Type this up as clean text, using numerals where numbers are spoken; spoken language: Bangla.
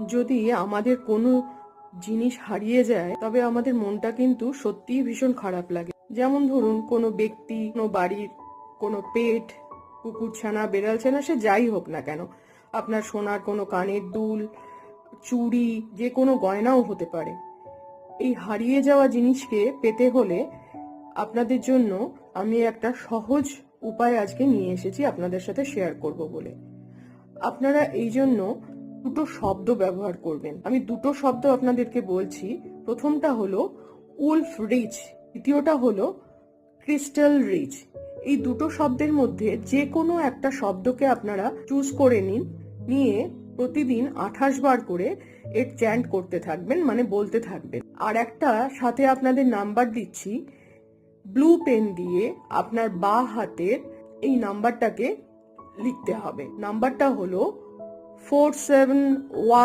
যদি আমাদের কোনো জিনিস হারিয়ে যায় তবে আমাদের মনটা কিন্তু সত্যিই ভীষণ খারাপ লাগে। যেমন ধরুন কোনো ব্যক্তি, কোনো বাড়ির কোনো পেট, কুকুরছানা, বেড়ালছানা, সে যাই হোক না কেন, আপনার সোনার কোনো কানের দুল, চুড়ি, যে কোনো গয়নাও হতে পারে। এই হারিয়ে যাওয়া জিনিসকে পেতে হলে আপনাদের জন্য আমি একটা সহজ উপায় আজকে নিয়ে এসেছি আপনাদের সাথে শেয়ার করব বলে। আপনারা এই জন্য দুটো শব্দ ব্যবহার করবেন। আমি দুটো শব্দ আপনাদেরকে বলছি। প্রথমটা হলো উলফ রিচ, দ্বিতীয়টা হলো ক্রিস্টাল রিচ। এই দুটো শব্দের মধ্যে যে কোনো একটা শব্দকে আপনারা চুজ করে নিয়ে প্রতিদিন 28 বার করে এর চ্যান্ট করতে থাকবেন, মানে বলতে থাকবেন। আর একটা সাথে আপনাদের নাম্বার দিচ্ছি, ব্লু পেন দিয়ে আপনার বাঁ হাতের এই নাম্বারটাকে লিখতে হবে। নাম্বারটা হলো 471